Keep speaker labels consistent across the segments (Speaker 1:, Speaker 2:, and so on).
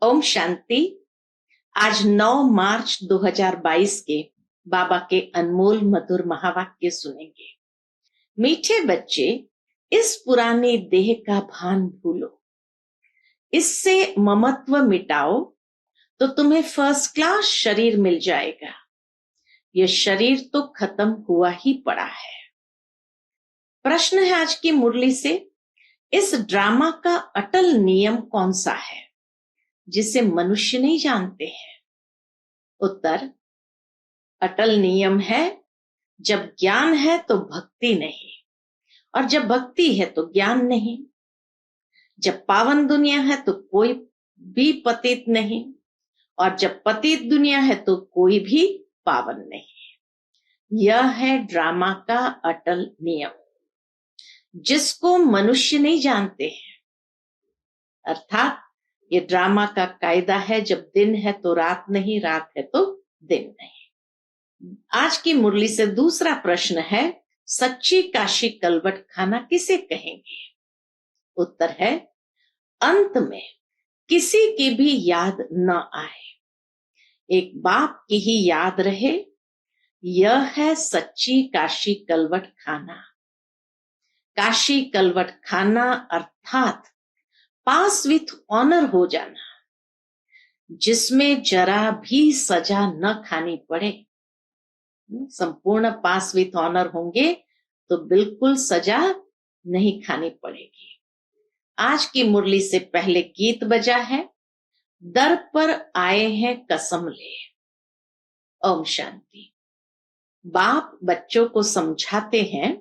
Speaker 1: ओम शांति। आज 9 मार्च 2022 के बाबा के अनमोल मधुर महावाक्य सुनेंगे। मीठे बच्चे, इस पुरानी देह का भान भूलो, इससे ममत्व मिटाओ तो तुम्हें फर्स्ट क्लास शरीर मिल जाएगा। यह शरीर तो खत्म हुआ ही पड़ा है। प्रश्न है आज की मुरली से, इस ड्रामा का अटल नियम कौन सा है जिसे मनुष्य नहीं जानते हैं? उत्तर, अटल नियम है, जब ज्ञान है तो भक्ति नहीं, और जब भक्ति है तो ज्ञान नहीं। जब पावन दुनिया है तो कोई भी पतित नहीं, और जब पतित दुनिया है तो कोई भी पावन नहीं। यह है ड्रामा का अटल नियम, जिसको मनुष्य नहीं जानते हैं। अर्थात ये ड्रामा का कायदा है, जब दिन है तो रात नहीं, रात है तो दिन नहीं। आज की मुरली से दूसरा प्रश्न है, सच्ची काशी कलवट खाना किसे कहेंगे? उत्तर है, अंत में किसी की भी याद न आए, एक बाप की ही याद रहे, यह है सच्ची काशी कलवट खाना। काशी कलवट खाना अर्थात पास विथ ऑनर हो जाना, जिसमें जरा भी सजा न खानी पड़े। संपूर्ण पास विथ ऑनर होंगे तो बिल्कुल सजा नहीं खानी पड़ेगी। आज की मुरली से पहले गीत बजा है, दर पर आए हैं कसम ले। ओम शांति। बाप बच्चों को समझाते हैं,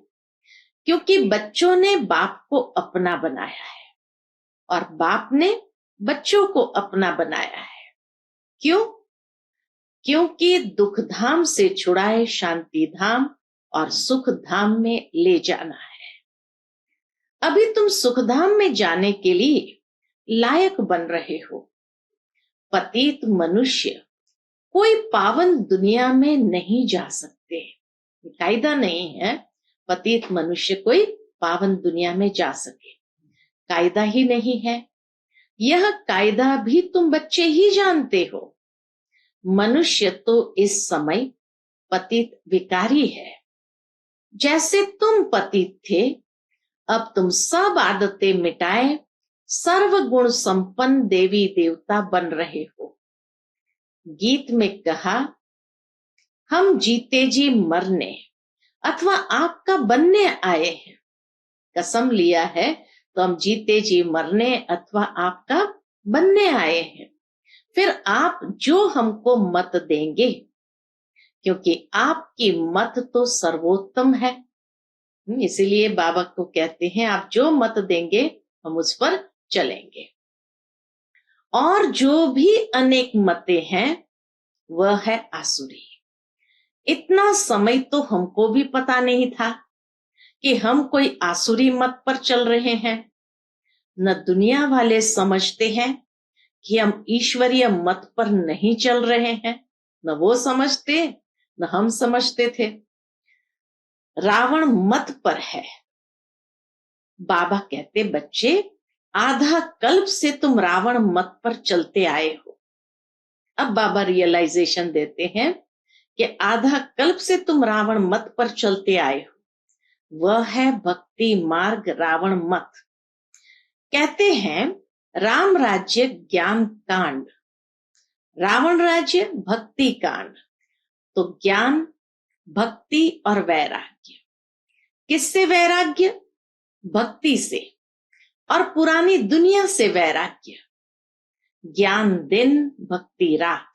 Speaker 1: क्योंकि बच्चों ने बाप को अपना बनाया है और बाप ने बच्चों को अपना बनाया है। क्यों? क्योंकि दुख धाम से छुड़ाए शांति धाम और सुख धाम में ले जाना है। अभी तुम सुख धाम में जाने के लिए लायक बन रहे हो। पतित मनुष्य कोई पावन दुनिया में नहीं जा सकते। कायदा नहीं है पतित मनुष्य कोई पावन दुनिया में जा सके, कायदा ही नहीं है। यह कायदा भी तुम बच्चे ही जानते हो। मनुष्य तो इस समय पतित विकारी है। जैसे तुम पतित थे, अब तुम सब आदतें मिटाए सर्व गुण संपन्न देवी देवता बन रहे हो। गीत में कहा, हम जीते जी मरने अथवा आपका बनने आए हैं। कसम लिया है तो हम जीते जी मरने अथवा आपका बनने आए हैं। फिर आप जो हमको मत देंगे, क्योंकि आपकी मत तो सर्वोत्तम है, इसीलिए बाबा को कहते हैं आप जो मत देंगे हम उस पर चलेंगे। और जो भी अनेक मतें हैं वह है आसुरी। इतना समय तो हमको भी पता नहीं था कि हम कोई आसुरी मत पर चल रहे हैं। न दुनिया वाले समझते हैं कि हम ईश्वरीय मत पर नहीं चल रहे हैं, न वो समझते न हम समझते थे। रावण मत पर है। बाबा कहते, बच्चे आधा कल्प से तुम रावण मत पर चलते आए हो। अब बाबा रियलाइजेशन देते हैं कि आधा कल्प से तुम रावण मत पर चलते आए हो, वह है भक्ति मार्ग रावण मत। कहते हैं राम राज्य ज्ञान कांड, रावण राज्य भक्ति कांड। तो ज्ञान, भक्ति और वैराग्य। किससे वैराग्य? भक्ति से, और पुरानी दुनिया से वैराग्य। ज्ञान दिन, भक्ति रात,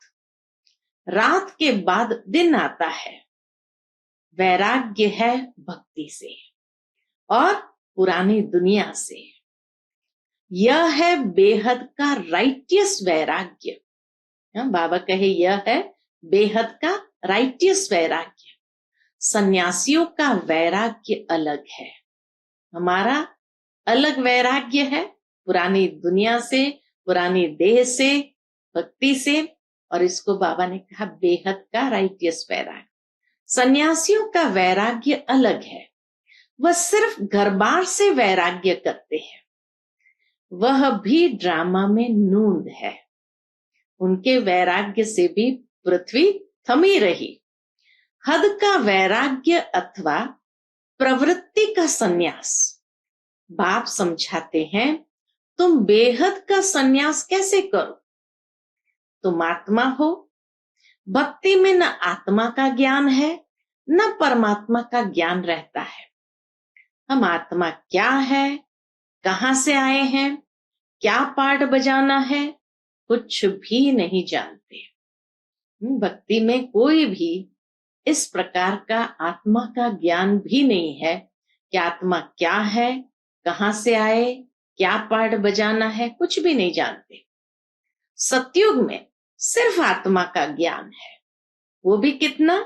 Speaker 1: रात के बाद दिन आता है। वैराग्य है भक्ति से और पुरानी दुनिया से। यह है बेहद का राइटियस वैराग्य। बाबा कहे यह है बेहद का राइटियस वैराग्य। सन्यासियों का वैराग्य अलग है, हमारा अलग वैराग्य है, पुरानी दुनिया से, पुरानी देह से, भक्ति से। और इसको बाबा ने कहा बेहद का राइटियस वैराग्य। सन्यासियों का वैराग्य अलग है, वह सिर्फ घर बार से वैराग्य करते हैं। वह भी ड्रामा में नूंद है। उनके वैराग्य से भी पृथ्वी थमी रही। हद का वैराग्य अथवा प्रवृत्ति का संन्यास। बाप समझाते हैं, तुम बेहद का संन्यास कैसे करो? तुम आत्मा हो। भक्ति में न आत्मा का ज्ञान है न परमात्मा का ज्ञान रहता है। हम आत्मा क्या है, कहां से आए हैं, क्या पार्ट बजाना है, कुछ भी नहीं जानते। भक्ति में कोई भी इस प्रकार का आत्मा का ज्ञान भी नहीं है कि आत्मा क्या है, कहां से आए, क्या पार्ट बजाना है, कुछ भी नहीं जानते। सतयुग में सिर्फ आत्मा का ज्ञान है, वो भी कितना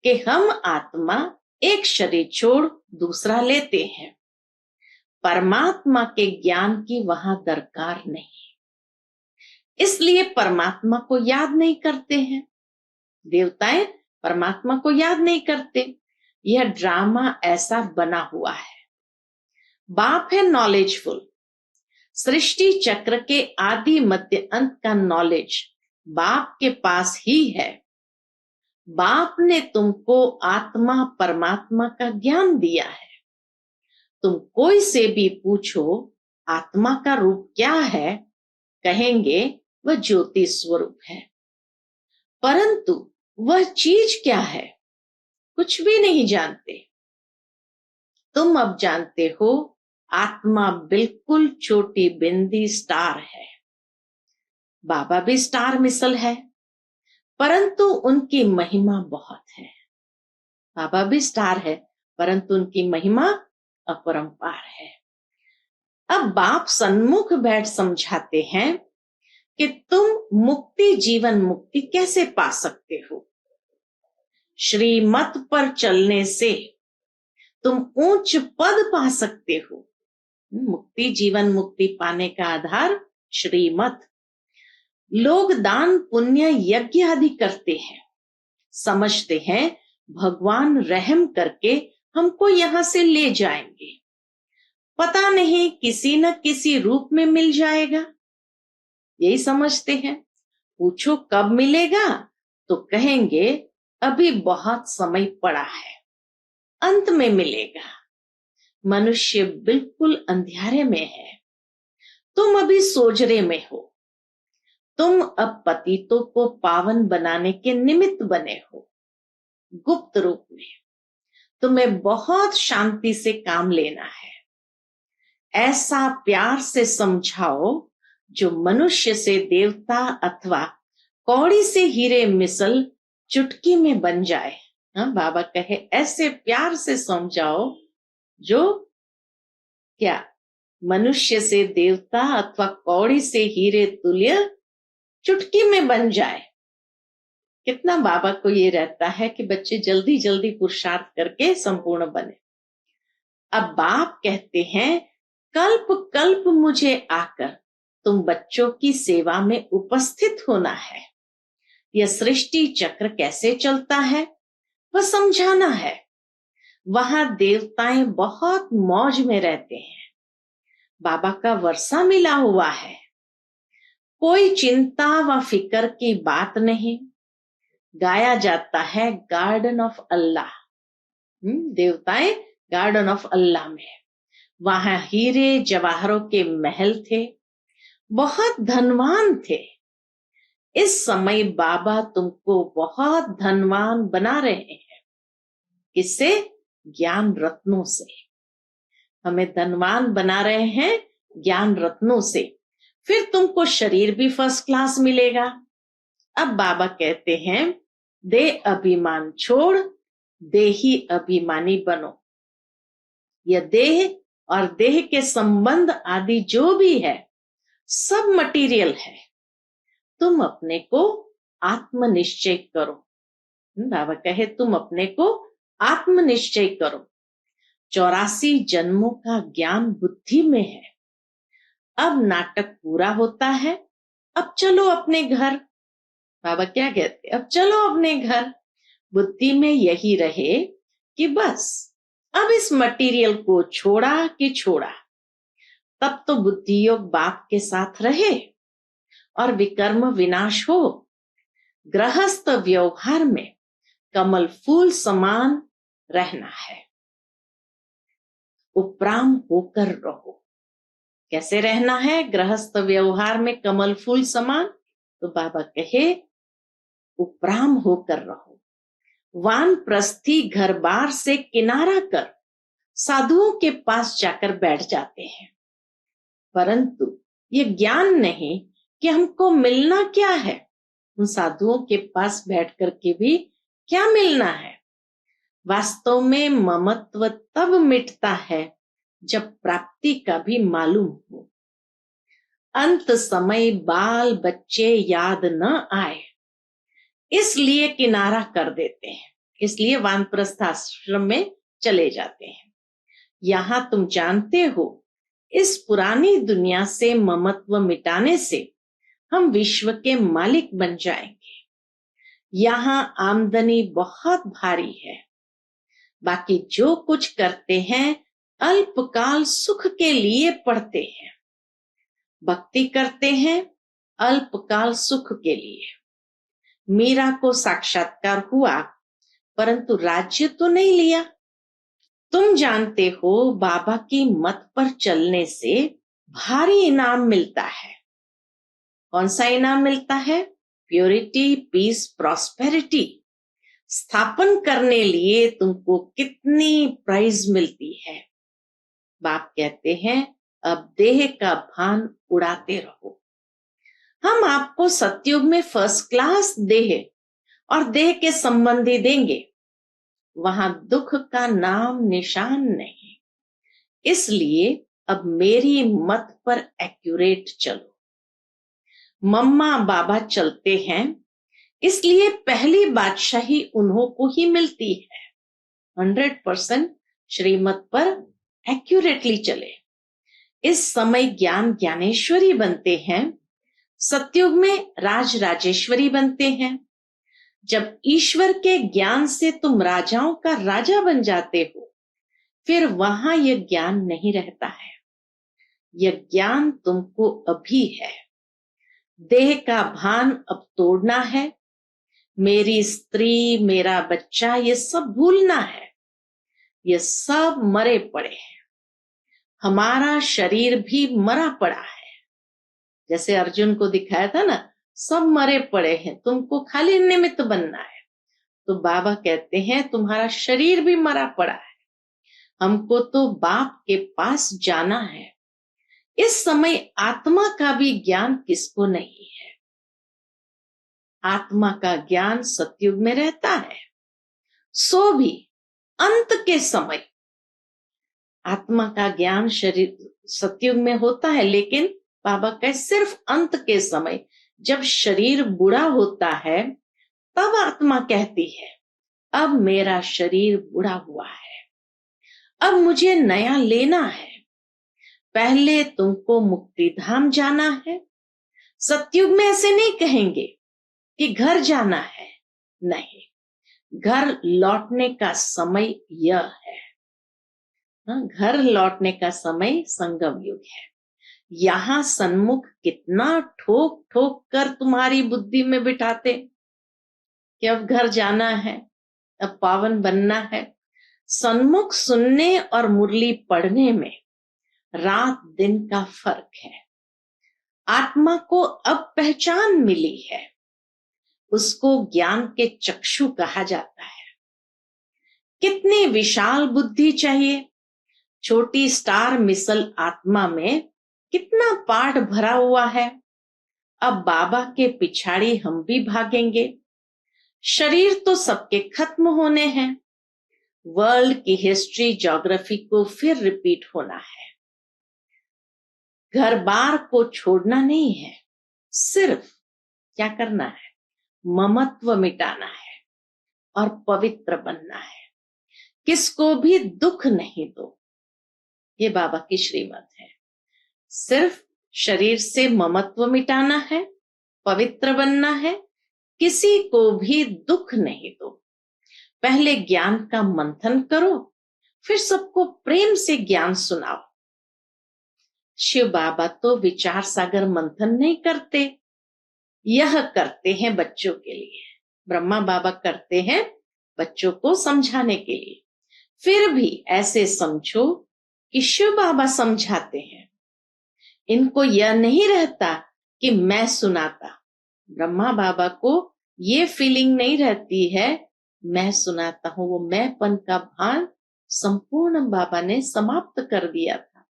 Speaker 1: कि हम आत्मा एक शरीर छोड़ दूसरा लेते हैं। परमात्मा के ज्ञान की वहां दरकार नहीं, इसलिए परमात्मा को याद नहीं करते हैं। देवताएं परमात्मा को याद नहीं करते। यह ड्रामा ऐसा बना हुआ है। बाप है नॉलेजफुल। सृष्टि चक्र के आदि मध्य अंत का नॉलेज बाप के पास ही है। बाप ने तुमको आत्मा परमात्मा का ज्ञान दिया है। तुम कोई से भी पूछो आत्मा का रूप क्या है, कहेंगे वह ज्योति स्वरूप है। परंतु वह चीज क्या है, कुछ भी नहीं जानते। तुम अब जानते हो आत्मा बिल्कुल छोटी बिंदी स्टार है। बाबा भी स्टार मिसल है, परंतु उनकी महिमा बहुत है। बाबा भी स्टार है, परंतु उनकी महिमा अपरंपार है। अब बाप सन्मुख बैठ समझाते हैं कि तुम मुक्ति, जीवन मुक्ति कैसे पा सकते हो। श्रीमत पर चलने से तुम उच्च पद पा सकते हो। मुक्ति, जीवन मुक्ति पाने का आधार श्रीमत। लोग दान पुण्य यज्ञ आदि करते हैं, समझते हैं भगवान रहम करके हमको यहां से ले जाएंगे, पता नहीं किसी न किसी रूप में मिल जाएगा, यही समझते हैं। पूछो कब मिलेगा तो कहेंगे अभी बहुत समय पड़ा है, अंत में मिलेगा। मनुष्य बिल्कुल अंधियारे में है। तुम अभी सोजरे में हो। तुम अब पतितों को पावन बनाने के निमित्त बने हो। गुप्त रूप में तुम्हें बहुत शांति से काम लेना है। ऐसा प्यार से समझाओ जो मनुष्य से देवता अथवा कौड़ी से हीरे मिसल चुटकी में बन जाए। बाबा कहे ऐसे प्यार से समझाओ जो क्या मनुष्य से देवता अथवा कौड़ी से हीरे तुल्य चुटकी में बन जाए। कितना बाबा को ये रहता है कि बच्चे जल्दी जल्दी पुरुषार्थ करके संपूर्ण बने। अब बाप कहते हैं कल्प कल्प मुझे आकर तुम बच्चों की सेवा में उपस्थित होना है। यह सृष्टि चक्र कैसे चलता है वह समझाना है। वहां देवताएं बहुत मौज में रहते हैं। बाबा का वर्षा मिला हुआ है। कोई चिंता व फिक्र की बात नहीं। गाया जाता है गार्डन ऑफ अल्लाह। देवताएं गार्डन ऑफ अल्लाह में, वहां हीरे जवाहरों के महल थे, बहुत धनवान थे। इस समय बाबा तुमको बहुत धनवान बना रहे हैं। किससे? ज्ञान रत्नों से। हमें धनवान बना रहे हैं ज्ञान रत्नों से। फिर तुमको शरीर भी फर्स्ट क्लास मिलेगा। अब बाबा कहते हैं देह अभिमान छोड़ देही अभिमानी बनो। यह देह और देह के संबंध आदि जो भी है सब मटीरियल है। तुम अपने को आत्मनिश्चय करो। बाबा कहे तुम अपने को आत्मनिश्चय करो। 84 जन्मों का ज्ञान बुद्धि में है। अब नाटक पूरा होता है, अब चलो अपने घर। बाबा क्या कहते? अब चलो अपने घर। बुद्धि में यही रहे कि बस अब इस मटेरियल को छोड़ा कि छोड़ा। तब तो बुद्धि योग बाप के साथ रहे और विकर्म विनाश हो। गृहस्थ व्यवहार में कमल फूल समान रहना है। उपराम होकर रहो। कैसे रहना है गृहस्थ व्यवहार में कमल फूल समान? तो बाबा कहे उपराम होकर रहो। वानप्रस्थी घर बार से किनारा कर साधुओं के पास जाकर बैठ जाते हैं, परंतु ये ज्ञान नहीं कि हमको मिलना क्या है। उन साधुओं के पास बैठ करके भी क्या मिलना है? वास्तव में ममत्व तब मिटता है जब प्राप्ति का भी मालूम हो। अंत समय बाल बच्चे याद न आए, इसलिए किनारा कर देते हैं, इसलिए वानप्रस्थ आश्रम में चले जाते हैं। यहां तुम जानते हो, इस पुरानी दुनिया से ममत्व मिटाने से हम विश्व के मालिक बन जाएंगे। यहाँ आमदनी बहुत भारी है। बाकी जो कुछ करते हैं अल्पकाल सुख के लिए पढ़ते हैं। भक्ति करते हैं अल्पकाल सुख के लिए। मीरा को साक्षात्कार हुआ, परंतु राज्य तो नहीं लिया। तुम जानते हो बाबा की मत पर चलने से भारी इनाम मिलता है। कौन सा इनाम मिलता है? प्योरिटी, पीस, प्रॉस्पेरिटी स्थापन करने लिए तुमको कितनी प्राइज मिलती है। बाप कहते हैं अब देह का भान उड़ाते रहो। हम आपको सतयुग में फर्स्ट क्लास देह और देह के संबंधी देंगे, वहां दुख का नाम निशान नहीं। इसलिए अब मेरी मत पर एक्यूरेट चलो। मम्मा बाबा चलते हैं, इसलिए पहली बादशाही उन्हों को ही मिलती है। 100% श्रीमत पर एक्यूरेटली चले। इस समय ज्ञान ज्ञानेश्वरी बनते हैं, सतयुग में राज राजेश्वरी बनते हैं। जब ईश्वर के ज्ञान से तुम राजाओं का राजा बन जाते हो, फिर वहां यह ज्ञान नहीं रहता है। यह ज्ञान तुमको अभी है। देह का भान अब तोड़ना है। मेरी स्त्री, मेरा बच्चा, ये सब भूलना है। ये सब मरे पड़े हैं। हमारा शरीर भी मरा पड़ा है। जैसे अर्जुन को दिखाया था ना, सब मरे पड़े हैं, तुमको खाली निमित्त बनना है। तो बाबा कहते हैं तुम्हारा शरीर भी मरा पड़ा है, हमको तो बाप के पास जाना है। इस समय आत्मा का भी ज्ञान किसको नहीं है? आत्मा का ज्ञान सतयुग में रहता है, सो भी अंत के समय आत्मा का ज्ञान शरीर सतयुग में होता है। लेकिन बाबा कहे सिर्फ अंत के समय, जब शरीर बूढ़ा होता है तब आत्मा कहती है अब मेरा शरीर बूढ़ा हुआ है, अब मुझे नया लेना है। पहले तुमको मुक्ति धाम जाना है। सतयुग में ऐसे नहीं कहेंगे कि घर जाना है, नहीं, घर लौटने का समय यह है। घर लौटने का समय संगम युग है। यहां सन्मुख कितना ठोक ठोक कर तुम्हारी बुद्धि में बिठाते कि अब घर जाना है, अब पावन बनना है। सन्मुख सुनने और मुरली पढ़ने में रात दिन का फर्क है। आत्मा को अब पहचान मिली है, उसको ज्ञान के चक्षु कहा जाता है। कितनी विशाल बुद्धि चाहिए। छोटी स्टार मिसल आत्मा में कितना पाठ भरा हुआ है। अब बाबा के पिछाड़ी हम भी भागेंगे। शरीर तो सबके खत्म होने हैं। वर्ल्ड की हिस्ट्री, ज्योग्राफी को फिर रिपीट होना है। घर बार को छोड़ना नहीं है, सिर्फ क्या करना है? ममत्व मिटाना है और पवित्र बनना है। किसको भी दुख नहीं दो, ये बाबा की श्रीमत है। सिर्फ शरीर से ममत्व मिटाना है, पवित्र बनना है, किसी को भी दुख नहीं दो। पहले ज्ञान का मंथन करो, फिर सबको प्रेम से ज्ञान सुनाओ। शिव बाबा तो विचार सागर मंथन नहीं करते, यह करते हैं बच्चों के लिए, ब्रह्मा बाबा करते हैं बच्चों को समझाने के लिए। फिर भी ऐसे समझो कि शिव बाबा समझाते हैं। इनको यह नहीं रहता कि मैं सुनाता, ब्रह्मा बाबा को ये फीलिंग नहीं रहती है मैं सुनाता हूं। वो मैंपन का भान संपूर्ण बाबा ने समाप्त कर दिया था।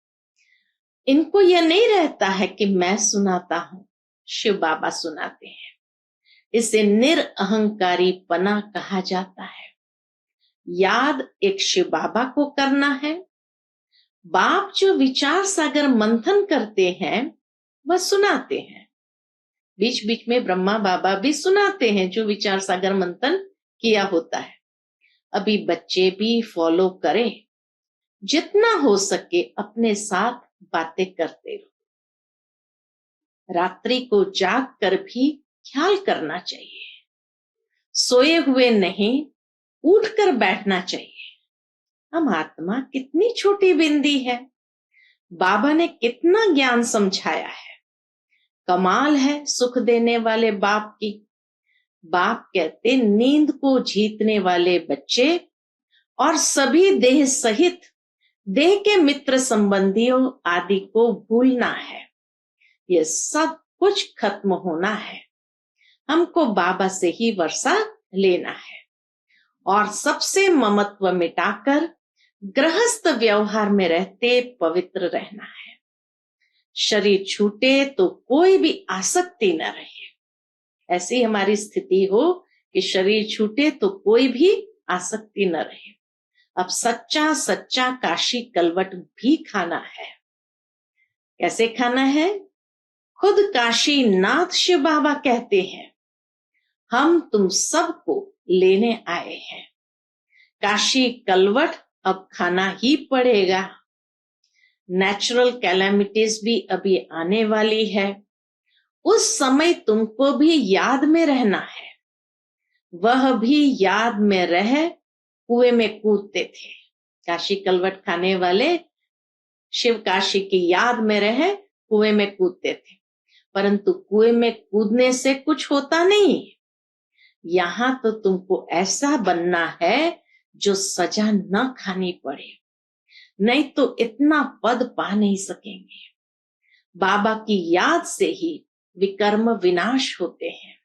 Speaker 1: इनको यह नहीं रहता है कि मैं सुनाता हूं, शिव बाबा सुनाते हैं। इसे निरअहंकारी पना कहा जाता है। याद एक शिव बाबा को करना है। बाप जो विचार सागर मंथन करते हैं वह सुनाते हैं। बीच बीच में ब्रह्मा बाबा भी सुनाते हैं जो विचार सागर मंथन किया होता है। अभी बच्चे भी फॉलो करें, जितना हो सके अपने साथ बातें करते रहो। रात्रि को जाग कर भी ख्याल करना चाहिए। सोए हुए नहीं, उठकर बैठना चाहिए। हम आत्मा कितनी छोटी बिंदी है, बाबा ने कितना ज्ञान समझाया है। कमाल है सुख देने वाले बाप की। बाप कहते नींद को जीतने वाले बच्चे और सभी देह सहित देह के मित्र संबंधियों आदि को भूलना है। ये सब कुछ खत्म होना है। हमको बाबा से ही वर्षा लेना है और सबसे ममत्व मिटाकर गृहस्थ व्यवहार में रहते पवित्र रहना है। शरीर छूटे तो कोई भी आसक्ति न रहे। ऐसी हमारी स्थिति हो कि शरीर छूटे तो कोई भी आसक्ति न रहे। अब सच्चा सच्चा काशी कलवट भी खाना है। कैसे खाना है? खुद काशी नाथ शिव बाबा कहते हैं, हम तुम सबको लेने आए हैं। काशी कलवट अब खाना ही पड़ेगा। नेचुरल कैलेमिटीज भी अभी आने वाली है। उस समय तुमको भी याद में रहना है। वह भी याद में रह कुएं में कूदते थे। काशी कलवट खाने वाले शिव काशी की याद में रह कुएं में कूदते थे, परंतु कुएं में कूदने से कुछ होता नहीं। यहां तो तुमको ऐसा बनना है जो सजा न खानी पड़े, नहीं तो इतना पद पा नहीं सकेंगे। बाबा की याद से ही विकर्म विनाश होते हैं।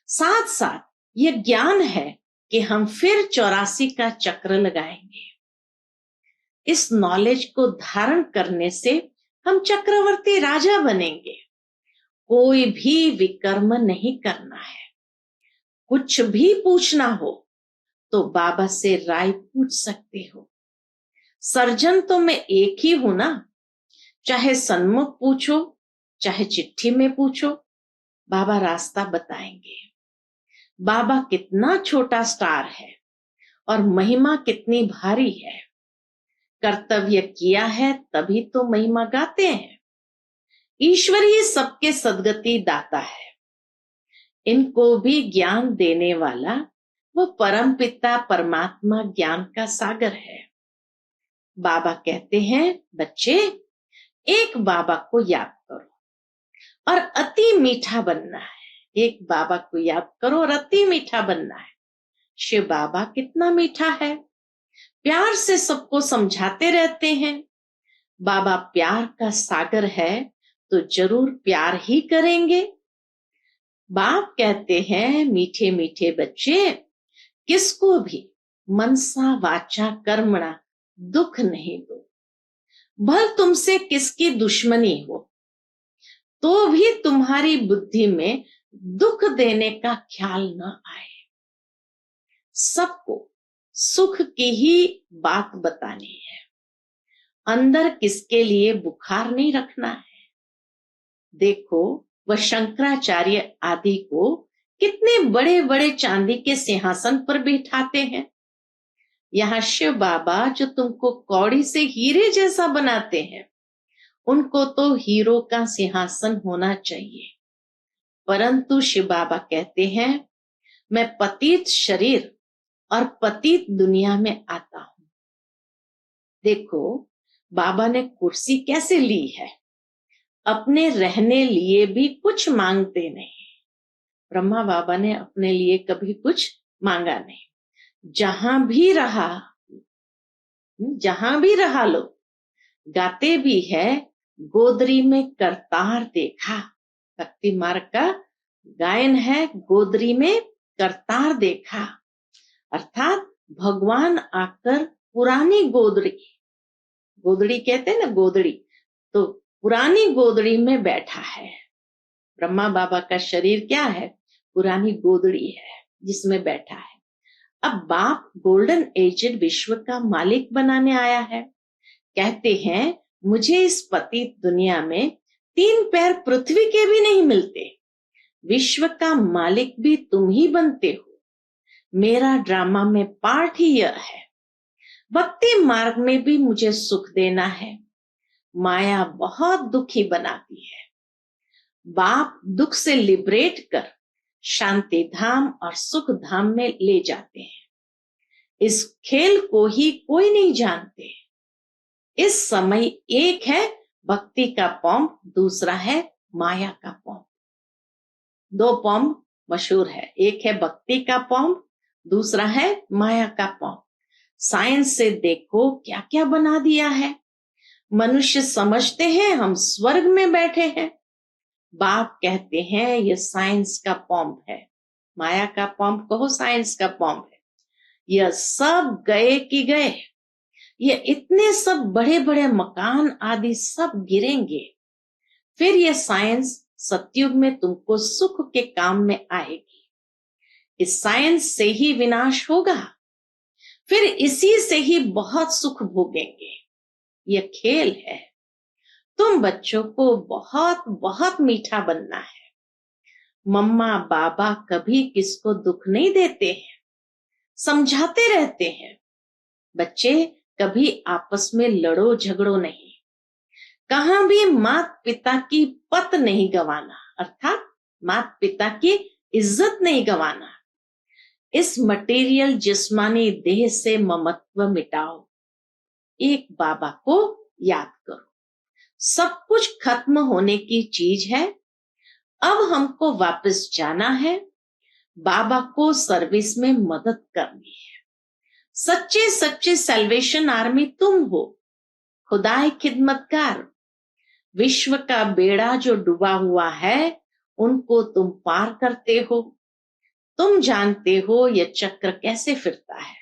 Speaker 1: साथ साथ ये ज्ञान है कि हम फिर 84 का चक्र लगाएंगे। इस नॉलेज को धारण करने से हम चक्रवर्ती राजा बनेंगे। कोई भी विकर्म नहीं करना है। कुछ भी पूछना हो तो बाबा से राय पूछ सकते हो। सर्जन तो मैं एक ही हूं ना, चाहे सन्मुख पूछो चाहे चिट्ठी में पूछो, बाबा रास्ता बताएंगे। बाबा कितना छोटा स्टार है और महिमा कितनी भारी है। कर्तव्य किया है तभी तो महिमा गाते हैं। ईश्वरीय सबके सद्गति दाता है। इनको भी ज्ञान देने वाला वो परम पिता परमात्मा ज्ञान का सागर है। बाबा कहते हैं, बच्चे एक बाबा को याद करो और अति मीठा बनना है। एक बाबा को याद करो और अति मीठा बनना है। शिव बाबा कितना मीठा है, प्यार से सबको समझाते रहते हैं। बाबा प्यार का सागर है तो जरूर प्यार ही करेंगे। बाप कहते हैं, मीठे मीठे बच्चे, किसको भी मनसा वाचा कर्मणा दुख नहीं दो। भल तुमसे किसकी दुश्मनी हो तो भी तुम्हारी बुद्धि में दुख देने का ख्याल न आए। सबको सुख की ही बात बतानी है। अंदर किसके लिए बुखार नहीं रखना है। देखो वह शंकराचार्य आदि को कितने बड़े बड़े चांदी के सिंहासन पर बिठाते हैं। यहाँ शिव बाबा जो तुमको कौड़ी से हीरे जैसा बनाते हैं, उनको तो हीरो का सिंहासन होना चाहिए। परंतु शिव बाबा कहते हैं, मैं पतित शरीर और पतित दुनिया में आता हूं। देखो बाबा ने कुर्सी कैसे ली है। अपने रहने लिए भी कुछ मांगते नहीं, ब्रह्मा बाबा ने अपने लिए कभी कुछ मांगा नहीं। जहां भी रहा लो, गाते भी है, गोदरी में करतार देखा। भक्ति मार्ग का गायन है, गोदरी में करतार देखा, अर्थात भगवान आकर पुरानी गोदड़ी, गोदड़ी कहते हैं ना, गोदड़ी, तो पुरानी गोदड़ी में बैठा है। ब्रह्मा बाबा का शरीर क्या है? पुरानी गोदड़ी है जिसमें बैठा है। अब बाप गोल्डन एजेड विश्व का मालिक बनाने आया है। कहते हैं, मुझे इस पतित दुनिया में 3 पैर पृथ्वी के भी नहीं मिलते, विश्व का मालिक भी तुम ही बनते हो। मेरा ड्रामा में पार्ट ही यह है। भक्ति मार्ग में भी मुझे सुख देना है। माया बहुत दुखी बनाती है। बाप दुख से लिबरेट कर शांति धाम और सुख धाम में ले जाते हैं। इस खेल को ही कोई नहीं जानते। इस समय एक है भक्ति का पंप, दूसरा है माया का पंप। 2 पंप मशहूर है, एक है भक्ति का पंप, दूसरा है माया का पंप। साइंस से देखो क्या क्या बना दिया है। मनुष्य समझते हैं हम स्वर्ग में बैठे हैं। बाप कहते हैं ये साइंस का पंप है, माया का पंप कहो, साइंस का पंप है। यह सब गए कि गए, ये इतने सब बड़े बड़े मकान आदि सब गिरेंगे। फिर ये साइंस सतयुग में तुमको सुख के काम में आएगी। इस साइंस से ही विनाश होगा, फिर इसी से ही बहुत सुख भोगेंगे। यह खेल है। तुम बच्चों को बहुत बहुत मीठा बनना है। मम्मा बाबा कभी किसको दुख नहीं देते हैं, समझाते रहते हैं। बच्चे कभी आपस में लड़ो झगड़ो नहीं। कहां भी मात पिता की पत नहीं गंवाना, अर्थात मात पिता की इज्जत नहीं गंवाना। इस मटेरियल जिस्मानी देह से ममत्व मिटाओ। एक बाबा को याद करो। सब कुछ खत्म होने की चीज है। अब हमको वापस जाना है, बाबा को सर्विस में मदद करनी है। सच्चे सच्चे सैल्वेशन आर्मी तुम हो, खुदाई खिदमतकार। विश्व का बेड़ा जो डूबा हुआ है उनको तुम पार करते हो। तुम जानते हो यह चक्र कैसे फिरता है।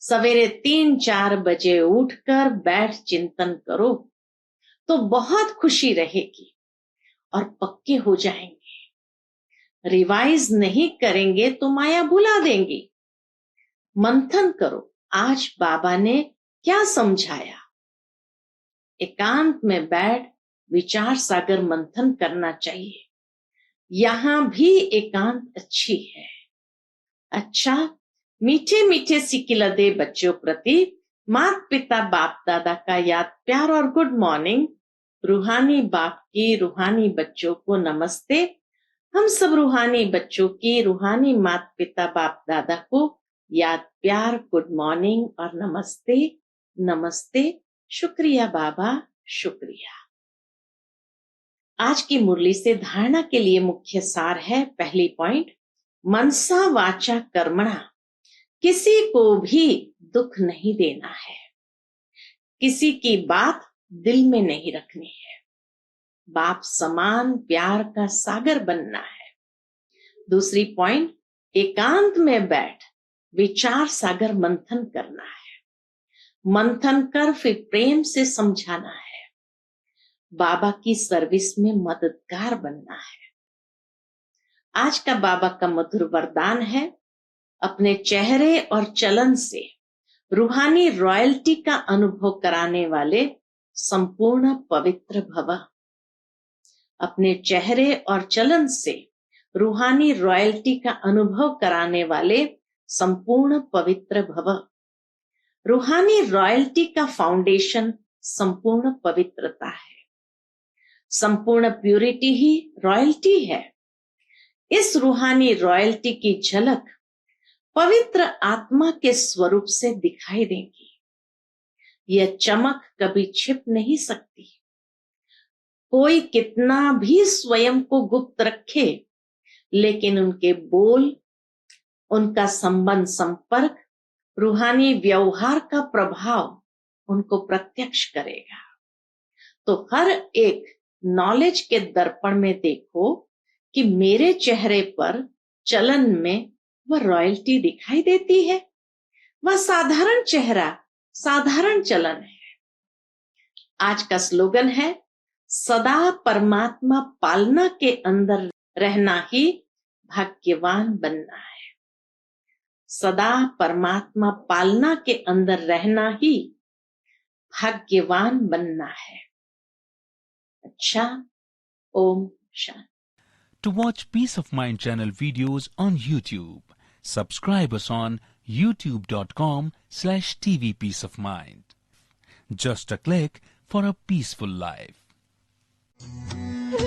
Speaker 1: सवेरे 3-4 बजे उठकर बैठ चिंतन करो तो बहुत खुशी रहेगी और पक्के हो जाएंगे। रिवाइज नहीं करेंगे तो माया भुला देंगी। मंथन करो, आज बाबा ने क्या समझाया। एकांत में बैठ विचार सागर मंथन करना चाहिए। यहां भी एकांत अच्छी है। अच्छा, मीठे मीठे सिकिलदे बच्चों प्रति माता पिता बाप दादा का याद प्यार और गुड मॉर्निंग। रूहानी बाप की रूहानी बच्चों को नमस्ते। हम सब रूहानी बच्चों की रूहानी माता पिता बाप दादा को याद प्यार गुड मॉर्निंग और नमस्ते। नमस्ते, शुक्रिया बाबा, शुक्रिया। आज की मुरली से धारणा के लिए मुख्य सार है। पहली पॉइंट, मनसा वाचा कर्मणा, किसी को भी दुख नहीं देना है, किसी की बात दिल में नहीं रखनी है, बाप समान प्यार का सागर बनना है। दूसरी पॉइंट, एकांत में बैठ विचार सागर मंथन करना है। मंथन कर फिर प्रेम से समझाना है। बाबा की सर्विस में मददगार बनना है। आज का बाबा का मधुर वरदान है, अपने चेहरे और चलन से रूहानी रॉयल्टी का अनुभव कराने वाले संपूर्ण पवित्र भव। अपने चेहरे और चलन से रूहानी रॉयल्टी का अनुभव कराने वाले संपूर्ण पवित्र भव। रूहानी रॉयल्टी का फाउंडेशन संपूर्ण पवित्रता है। संपूर्ण प्यूरिटी ही रॉयल्टी है। इस रूहानी रॉयल्टी की झलक पवित्र आत्मा के स्वरूप से दिखाई देगी। यह चमक कभी छिप नहीं सकती। कोई कितना भी स्वयं को गुप्त रखे, लेकिन उनके बोल, उनका संबंध संपर्क, रूहानी व्यवहार का प्रभाव उनको प्रत्यक्ष करेगा। तो हर एक नॉलेज के दर्पण में देखो कि मेरे चेहरे पर चलन में वह रॉयल्टी दिखाई देती है, वह साधारण चेहरा, साधारण चलन है। आज का स्लोगन है, सदा परमात्मा पालना के अंदर रहना ही भाग्यवान बनना है। सदा परमात्मा पालना के अंदर रहना ही भाग्यवान बनना है। अच्छा, Om Shanti.
Speaker 2: To watch Peace of Mind channel videos on YouTube, subscribe us on youtube.com/TV Peace of Mind. Just a click for a peaceful life.